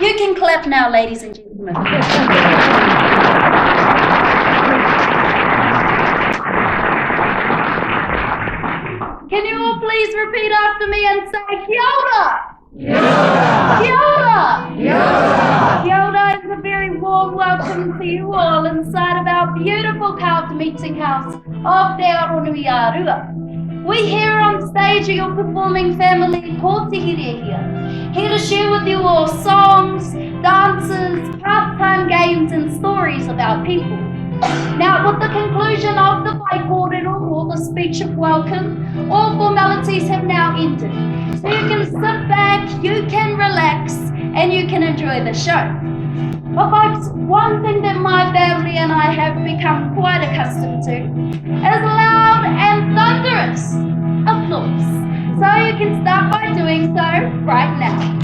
You can clap now, ladies and gentlemen. Can you all please repeat after me and say kia ora? Kia ora! Kia ora! Kia ora is a very warm welcome welcome to you all inside of our beautiful Kaupta Meeting House of Te Aronui Arua. We here on stage are your performing family Kōtihire here to share with you all songs, dances, pastime games and stories about people. Now, with the conclusion of the whaikōrero, or the speech of welcome, all formalities have now ended. So you can sit back, you can relax, and you can enjoy the show. But folks, one thing that my family and I have become quite accustomed to is loud and thunderous applause. So you can start by doing so right now.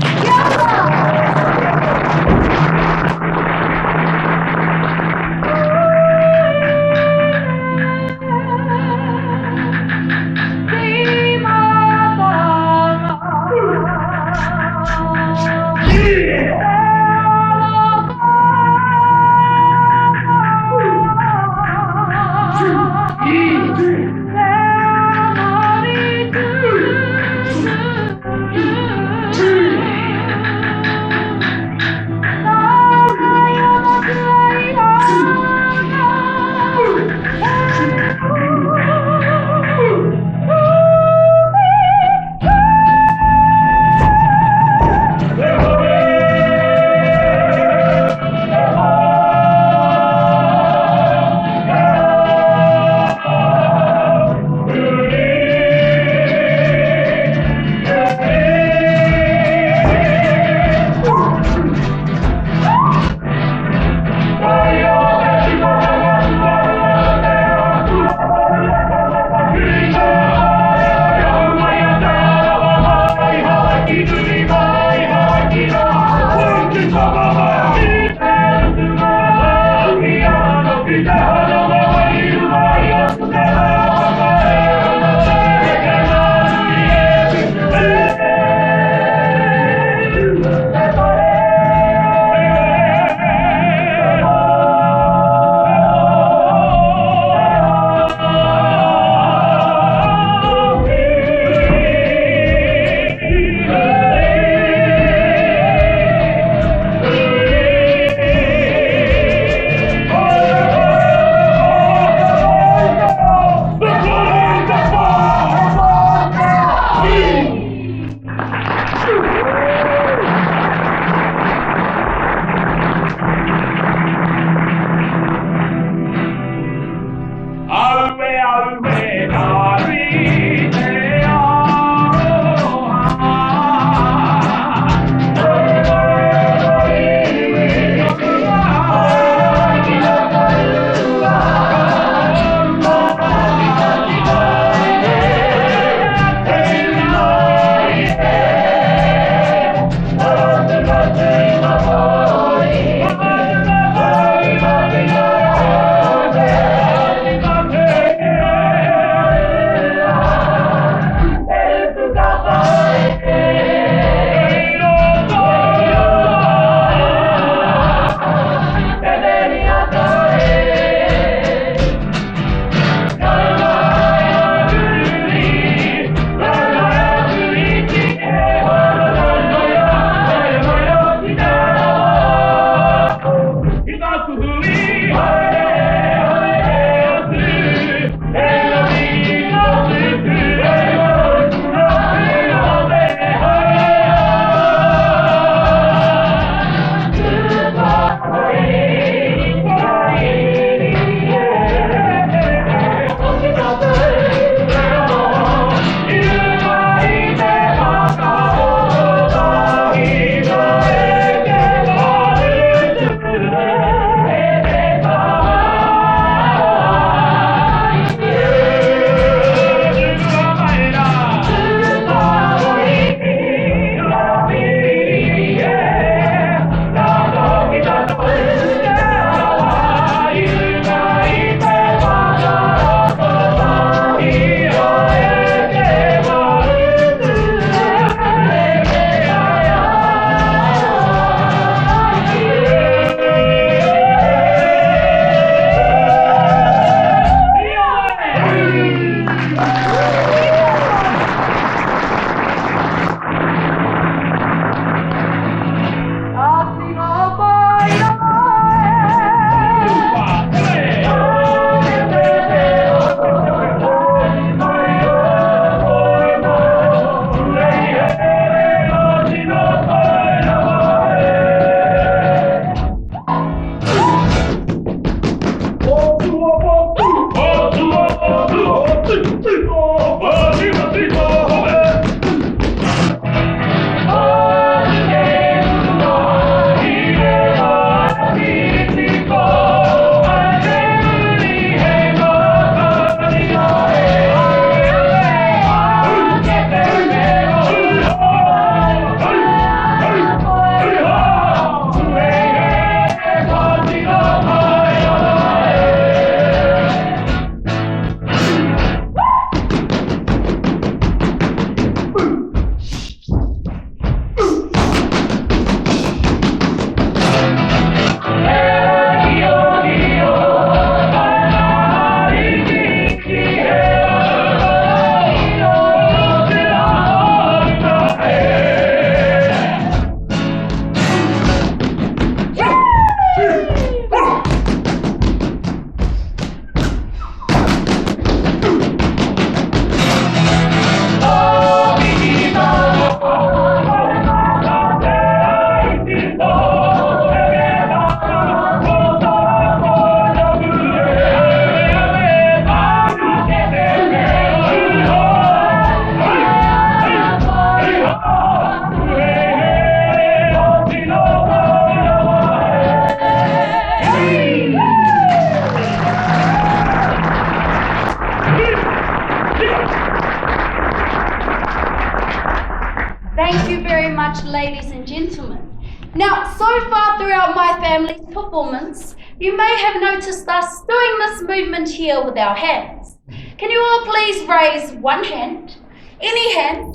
So far throughout my family's performance, you may have noticed us doing this movement here with our hands. Can you all please raise one hand, any hand,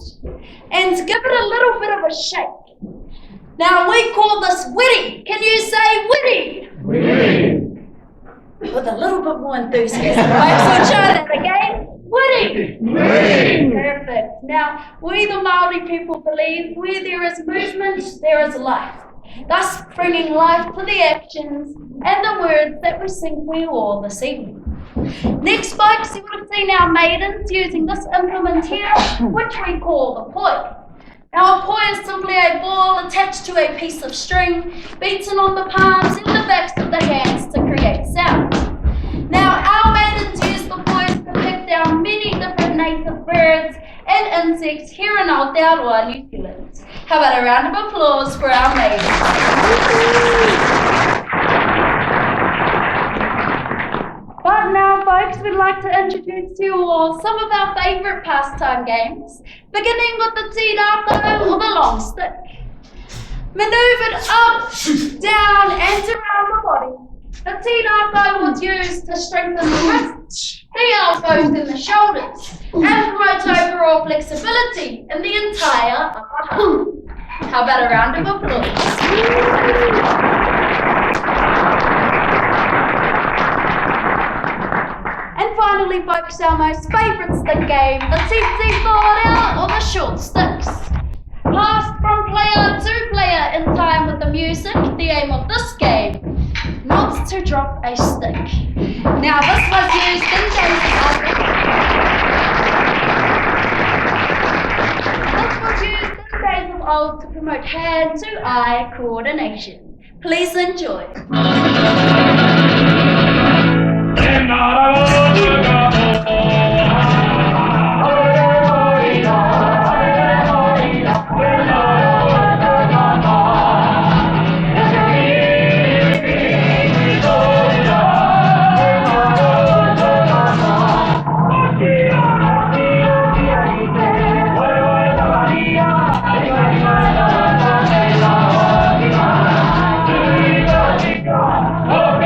and give it a little bit of a shake? Now we call this wiri. Can you say wiri? Wiri. With a little bit more enthusiasm, folks. We'll try that again. Wiri. Wiri. Perfect. Now, we the Māori people believe where there is movement, there is life. Thus bringing life to the actions and the words that we sing for you all this evening. Next, folks, you would have seen our maidens using this implement here, which we call the Puia. Now, a Puia is simply a ball attached to a piece of string, beaten on the palms and the backs of the hands to create sound. Now, our maidens use the Puia to pick down many different native birds and insects here in Aotearoa, New Zealand. How about a round of applause for our maidens? But now, folks, we'd like to introduce to you all some of our favourite pastime games, beginning with the tirako or the long stick. Manoeuvred up, down and around the body, the tirako was used to strengthen the wrists, the elbows and the shoulders, and promote overall flexibility in the entire upper half. How about a round of applause? And finally, folks, our most favourite stick game, the tsitsi whārea or the short sticks. Passed from player to player in time with the music, the aim of this game, not to drop a stick. Now, this was used in days of old. This was used in days of old to promote hand-to-eye coordination. Please enjoy. Oh,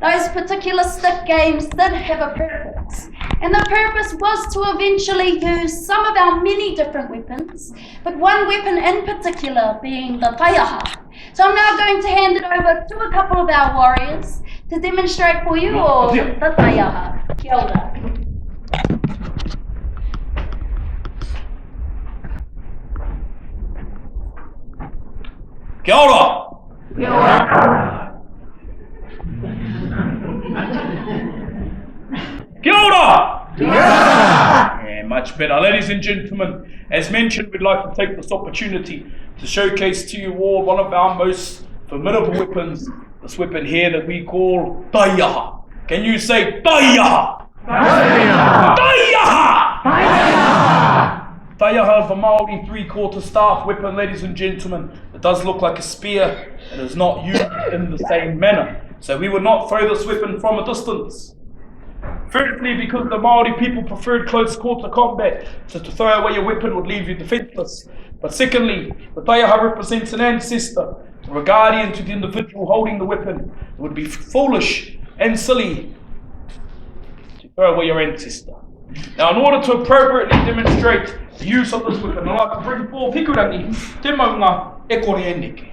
those particular stick games did have a purpose. And the purpose was to eventually use some of our many different weapons, but one weapon in particular being the taiaha. So I'm now going to hand it over to a couple of our warriors to demonstrate for you all the taiaha. Kia ora. Kia ora! Kia ora. Kia ora! Kia ora! Yeah, much better. Ladies and gentlemen, as mentioned, we'd like to take this opportunity to showcase to you all one of our most formidable weapons, this weapon here that we call taiaha. Can you say taiaha? Taiaha! Taiaha! Taiaha! Taiaha is a Maori three-quarter staff weapon, ladies and gentlemen. It does look like a spear and is not used in the same manner. So we would not throw this weapon from a distance. Firstly, because the Maori people preferred close quarter combat, so to throw away your weapon would leave you defenseless. But secondly, the taiaha represents an ancestor, or a guardian to the individual holding the weapon. It would be foolish and silly to throw away your ancestor. Now, in order to appropriately demonstrate the use of this weapon, I'd like to bring forth Hikurangi, Te Maunga Ekore Eneke.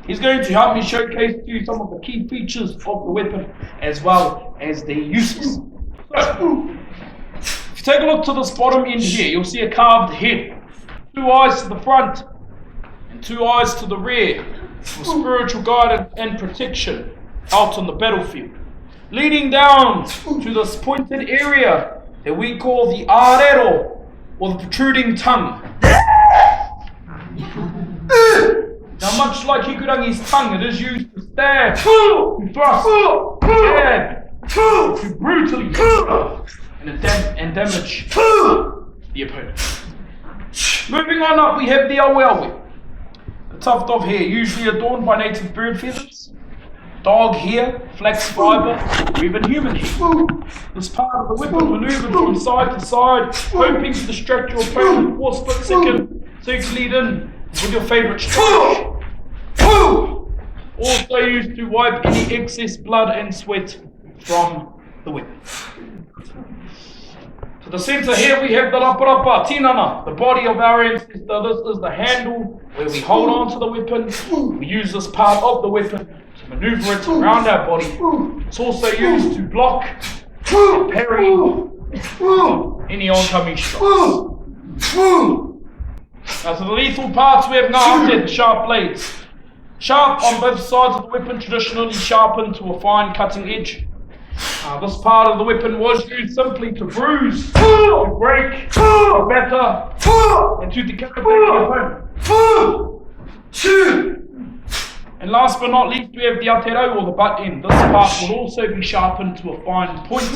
He's going to help me showcase to you some of the key features of the weapon as well as their uses. So, if you take a look to this bottom end here, you'll see a carved head, 2 eyes to the front and 2 eyes to the rear for spiritual guidance and protection out on the battlefield. Leading down to this pointed area that we call the arero, or the protruding tongue. Now, much like Hikurangi's tongue, it is used to stab, to thrust, to stab, to brutally and damage the opponent. Moving on up, we have the aweawe, a tuft of hair, usually adorned by native bird feathers, dog hair, flax fibre, or even human hair. This part of the weapon manoeuvred from side to side, hoping to distract your opponent for a split second, so you can lead in with your favourite strike. Also used to wipe any excess blood and sweat from the weapon. To the centre here we have the raparapa, tinana, the body of our ancestor. This is the handle where we hold on to the weapon. We use this part of the weapon to manoeuvre it around our body. It's also used to block and parry any oncoming shots. Now to the lethal parts we have now the sharp blades. Sharp on both sides of the weapon, traditionally sharpened to a fine cutting edge. This part of the weapon was used simply to bruise, to break, to batter, and to decapitate the opponent. And last but not least, we have the atero, or the butt end. This part will also be sharpened to a fine point,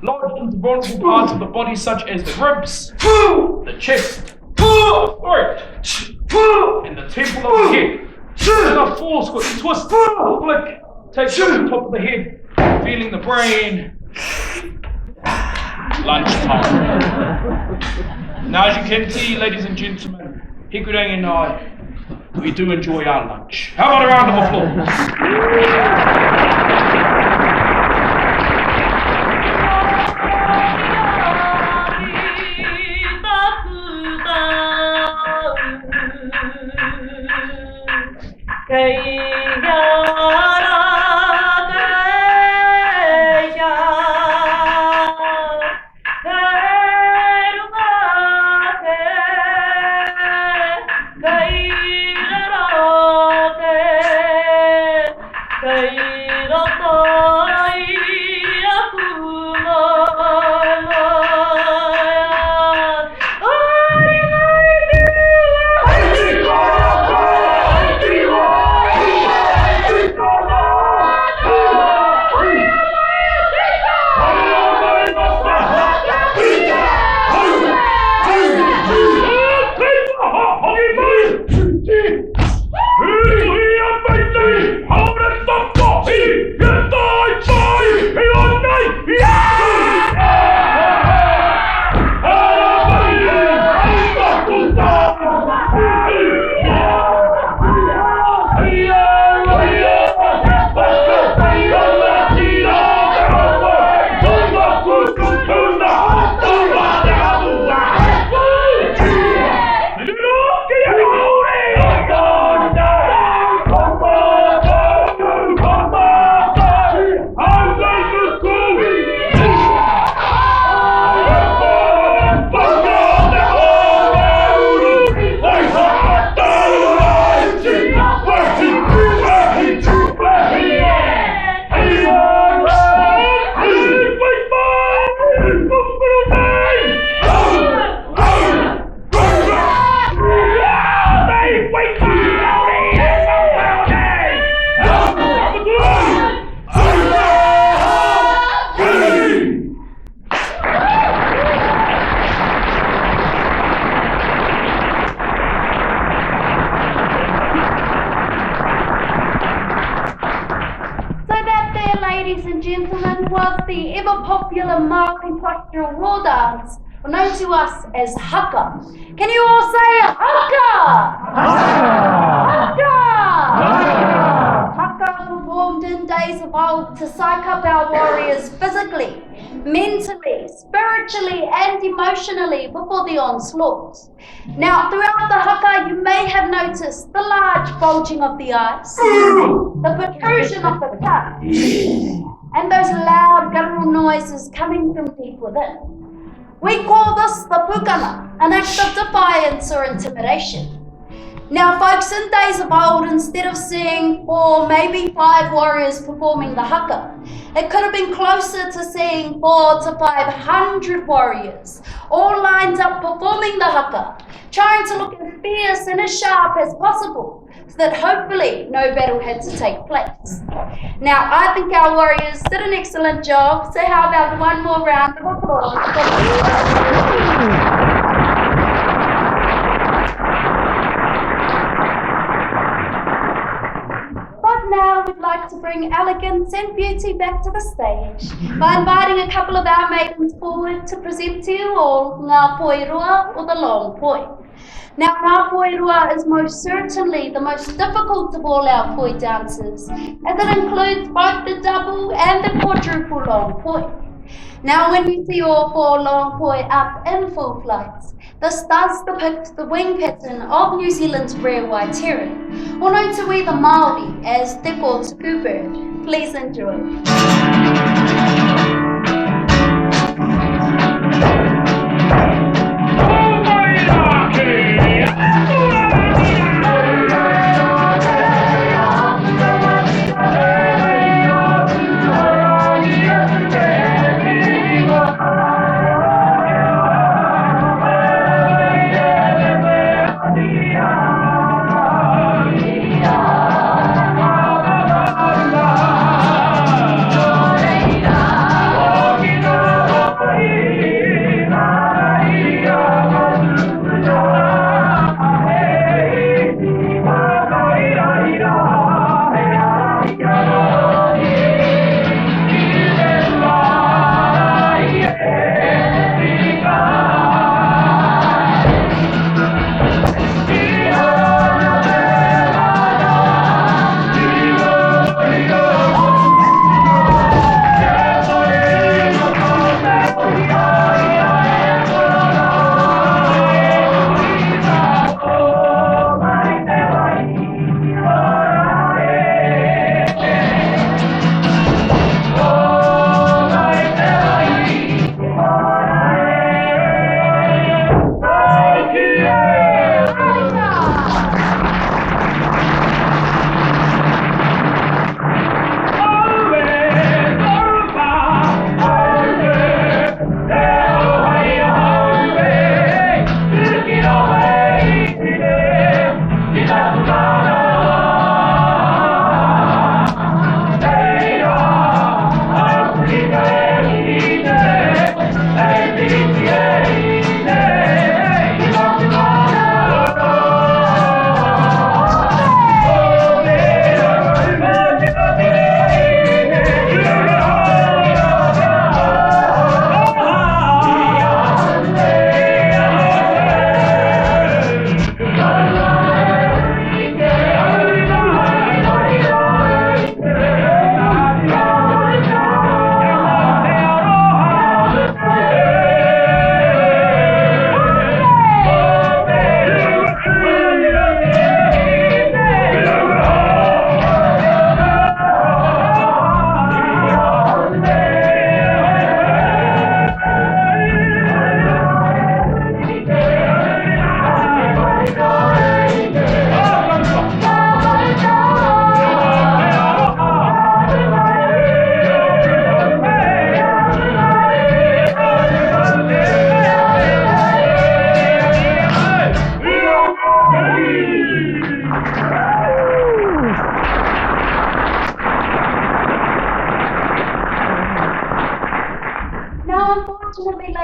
lodged into vulnerable parts of the body such as the ribs, the chest, the throat, and the temple of the head. And a force with a twist, flick, takes off the top of the head, feeling the brain. Lunchtime. Now, as you can see, ladies and gentlemen, Hikurangi and I, we do enjoy our lunch. How about a round of applause? Kaira and gentlemen, was the ever-popular Maori postural war dance, known to us as haka. Can you all say haka? Haka! Haka performed in days of old to psych up our warriors physically, mentally, spiritually and emotionally before the onslaught. Now, throughout the haka, you may have noticed the large bulging of the eyes, the protrusion of the tongue, and those loud guttural noises coming from deep within. We call this the pukana, an act of defiance or intimidation. Now, folks, in days of old, instead of seeing 4, maybe 5 warriors performing the haka, it could have been closer to seeing 400 to 500 warriors, all lined up performing the haka, trying to look as fierce and as sharp as possible, so that hopefully no battle had to take place. Now, I think our warriors did an excellent job, so how about one more round of applause? Now we'd like to bring elegance and beauty back to the stage by inviting a couple of our maidens forward to present to you all Ngā Poirua or the Long Poi. Now, Ngā Poirua is most certainly the most difficult of all our Poi dances, as it includes both the double and the quadruple Long Poi. Now, when you see all 4 Long Poi up in full flights, this does depict the wing pattern of New Zealand's rare white heron, or known to we the Māori as Te Pōtuku bird. Please enjoy.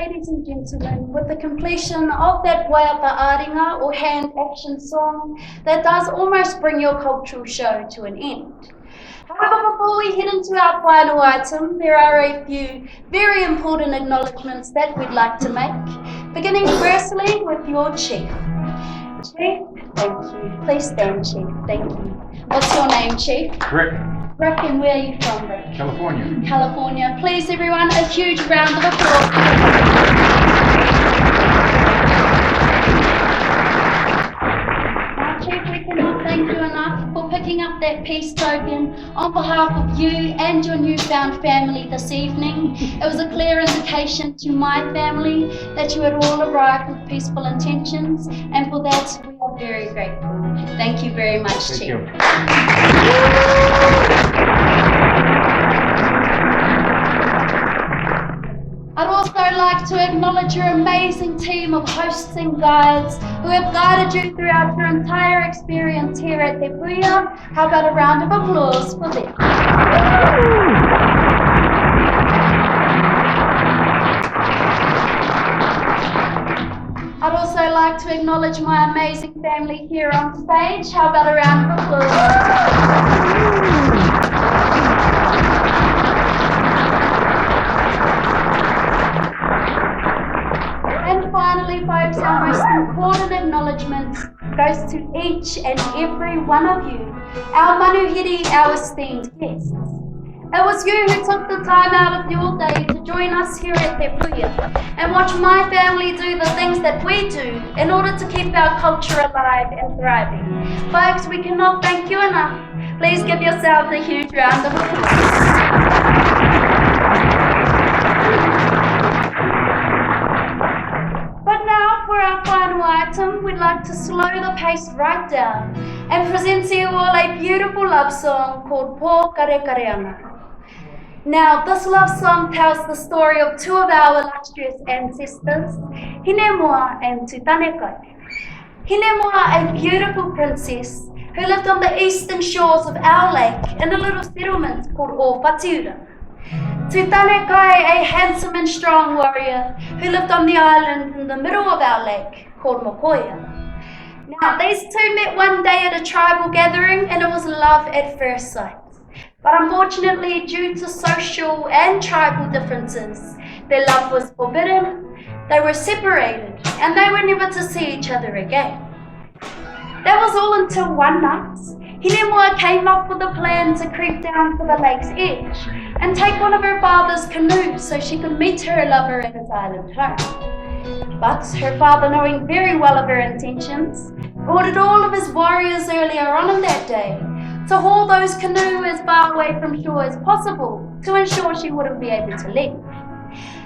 Ladies and gentlemen, with the completion of that waiata aringa or hand action song, that does almost bring your cultural show to an end. However, before we head into our final item, there are a few very important acknowledgements that we'd like to make, beginning firstly with your chief. Chief, thank you. Please stand, Chief. Thank you. What's your name, Chief? Rick, Rick, and where are you from, Rick? California. California. Please, everyone, a huge round of applause. Now, Chief, we cannot thank you enough for picking up that peace token on behalf of you and your newfound family this evening. It was a clear indication to my family that you had all arrived with peaceful intentions, and for that we are very grateful. Thank you very much, Thank Chief. you. I'd also like to acknowledge your amazing team of hosts and guides who have guided you throughout your entire experience here at Te Puia. How about a round of applause for them? I'd also like to acknowledge my amazing family here on stage. How about a round of applause? And finally, folks, our most important acknowledgement goes to each and every one of you, our manuhiri, our esteemed guests. It was you who took the time out of your day to join us here at Te Puia and watch my family do the things that we do in order to keep our culture alive and thriving. Folks, we cannot thank you enough. Please give yourselves a huge round of applause. But now for our final item, we'd like to slow the pace right down and present to you all a beautiful love song called Po Kare Kare Ana. Now, this love song tells the story of two of our illustrious ancestors, Hinemoa and Tutanekai. Hinemoa, a beautiful princess who lived on the eastern shores of our lake in a little settlement called Ōwhatiura. Tutanekai, a handsome and strong warrior who lived on the island in the middle of our lake called Mokoia. Now, these two met one day at a tribal gathering and it was love at first sight. But unfortunately, due to social and tribal differences, their love was forbidden, they were separated, and they were never to see each other again. That was all until one night, Hinemoa came up with a plan to creep down to the lake's edge and take one of her father's canoes so she could meet her lover at his island home. But her father, knowing very well of her intentions, ordered all of his warriors earlier on in that day to haul those canoes as far away from shore as possible to ensure she wouldn't be able to leave.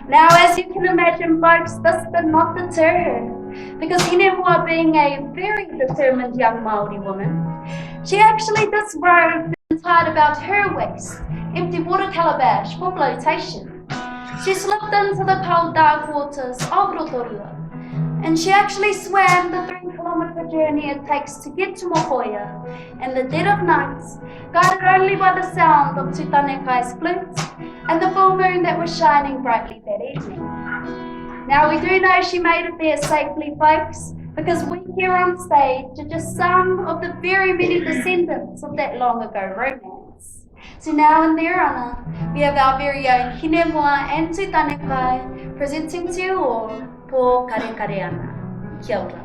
Now, as you can imagine, folks, this did not deter her, because Hinemoa, being a very determined young Maori woman, she actually disrobed and tied about her waist empty water calabash for flotation. She slipped into the cold dark waters of Rotorua, and she actually swam the 3-kilometre journey it takes to get to Mokoia in the dead of night, guided only by the sound of Tutanekai's flute and the full moon that was shining brightly that evening. Now, we do know she made it there safely, folks, because we here on stage are just some of the very many descendants of that long ago romance. So now, in their honour, we have our very own Hinemoa and Tutanekai presenting to you all Po Kare Kare Ana. Kia ora.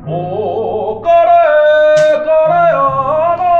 O kare kare ana,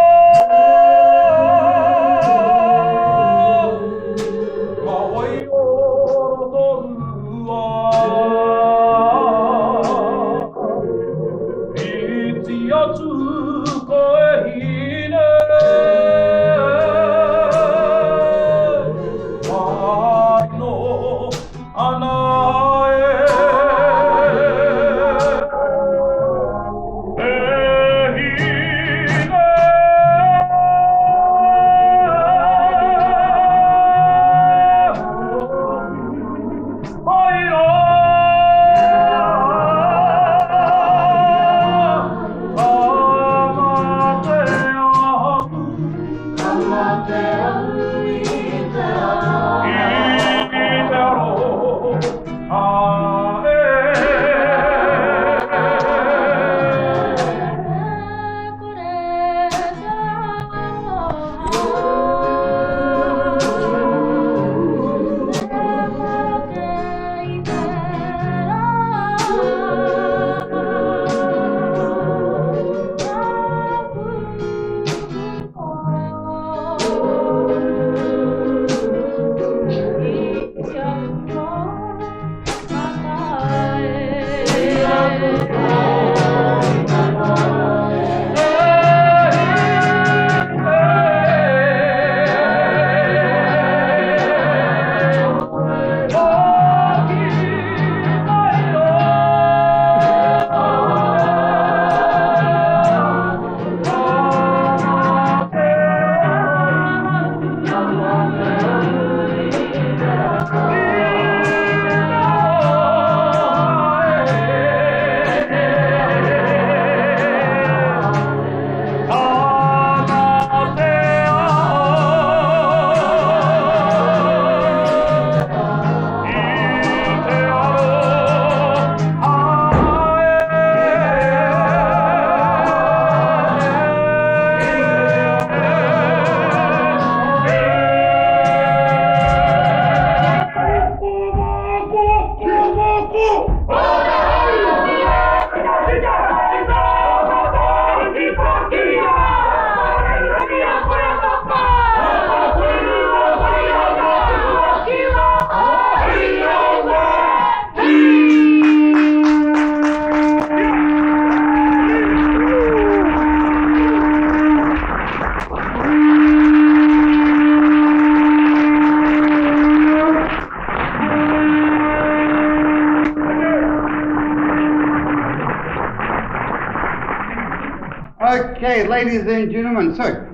Okay, ladies and gentlemen, so,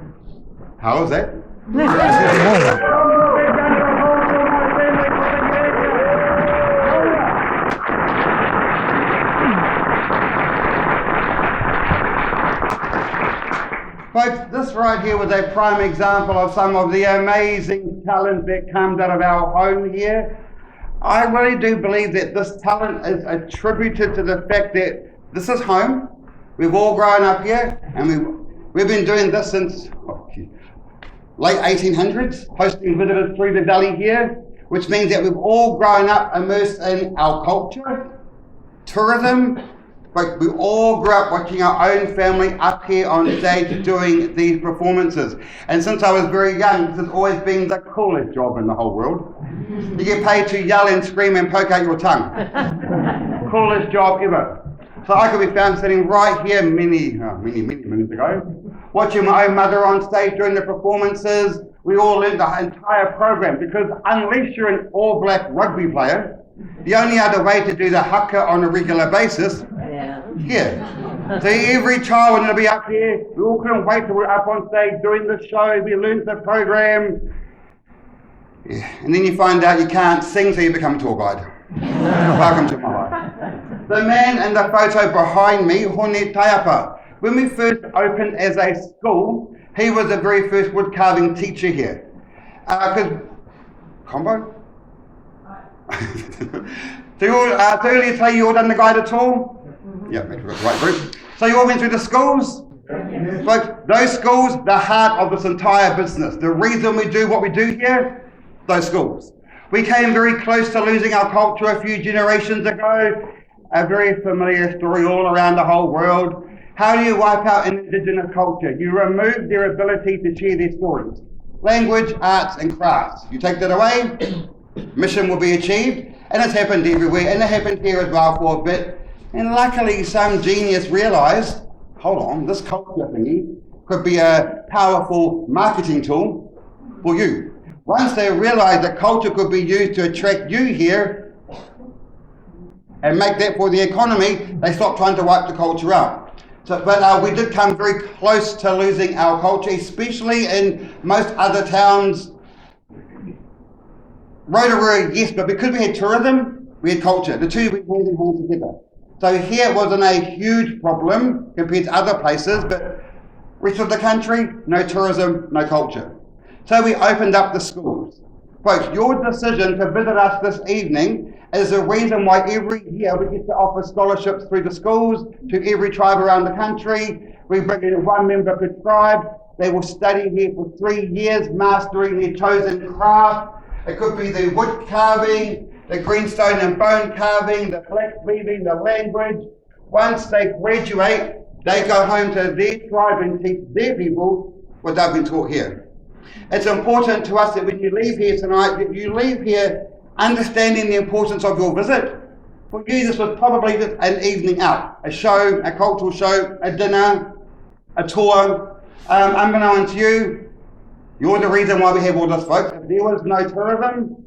how was that? Folks, this right here was a prime example of some of the amazing talent that comes out of our home here. I really do believe that this talent is attributed to the fact that this is home. We've all grown up here, and we've been doing this since late 1800s, hosting visitors through the valley here, which means that we've all grown up immersed in our culture, tourism. Like we all grew up watching our own family up here on stage doing these performances. And since I was very young, this has always been the coolest job in the whole world. You get paid to yell and scream and poke out your tongue. Coolest job ever. So I could be found sitting right here many minutes ago, watching my own mother on stage during the performances. We all learned the entire program because unless you're an all-black rugby player, the only other way to do the haka on a regular basis, so every child wanted to be up here. We all couldn't wait till we were up on stage doing the show. We learned the program. Yeah. And then you find out you can't sing, so you become a tour guide. Welcome to my life. The man in the photo behind me, Hone Taiapa, when we first opened as a school, he was the very first wood carving teacher here. Combo? So earlier today you all done the guided tour? Yeah, right group. So you all went through the schools? Like those schools, the heart of this entire business. The reason we do what we do here, those schools. We came very close to losing our culture a few generations ago. A very familiar story all around the whole world. How do you wipe out an indigenous culture? You remove their ability to share their stories. Language, arts and crafts. You take that away, mission will be achieved. And it's happened everywhere, and it happened here as well for a bit. And luckily some genius realised, hold on, this culture thingy could be a powerful marketing tool for you. Once they realised that culture could be used to attract you here and make that for the economy, they stopped trying to wipe the culture out. But we did come very close to losing our culture, especially in most other towns. Rotorua, yes, but because we had tourism, we had culture. The two went hand in hand together. So here it wasn't a huge problem compared to other places, but rest of the country, no tourism, no culture. So we opened up the schools. Folks, your decision to visit us this evening is the reason why every year we get to offer scholarships through the schools to every tribe around the country. We bring in one member per tribe. They will study here for 3 years, mastering their chosen craft. It could be the wood carving, the greenstone and bone carving, the flax weaving, the language. Once they graduate, they go home to their tribe and teach their people what they've been taught here. It's important to us that when you leave here tonight, that you leave here understanding the importance of your visit. For you, this was probably just an evening out, a show, a cultural show, a dinner, a tour. Unbeknownst to you, you're the reason why we have all this, folks. If there was no tourism,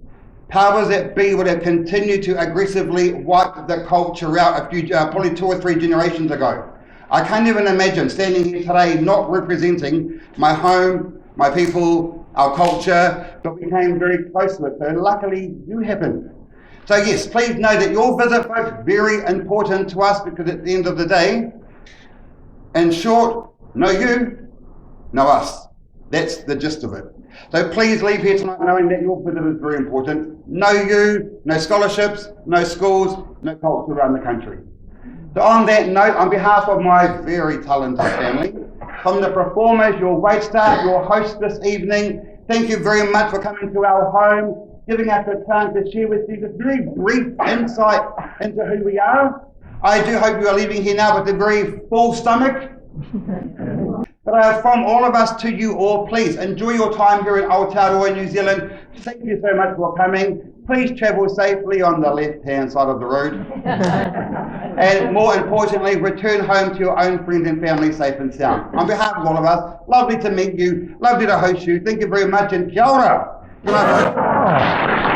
powers that be would have continued to aggressively wipe the culture out probably 2 or 3 generations ago. I can't even imagine standing here today not representing my home, my people, our culture, but we came very close to it. So luckily, you happened. So yes, please know that your visit, folks, is very important to us because at the end of the day, in short, know you, know us. That's the gist of it. So please leave here tonight knowing that your visit is very important. Know you, no scholarships, no schools, no culture around the country. So on that note, on behalf of my very talented family, from the performers, your waitstaff, your host this evening, thank you very much for coming to our home, giving us a chance to share with you this very brief insight into who we are. I do hope you are leaving here now with a very full stomach. But from all of us to you all, please enjoy your time here in Aotearoa, New Zealand. Thank you so much for coming. Please travel safely on the left-hand side of the road. And more importantly, return home to your own friends and family safe and sound. On behalf of all of us, lovely to meet you, lovely to host you. Thank you very much and kia ora. Good night.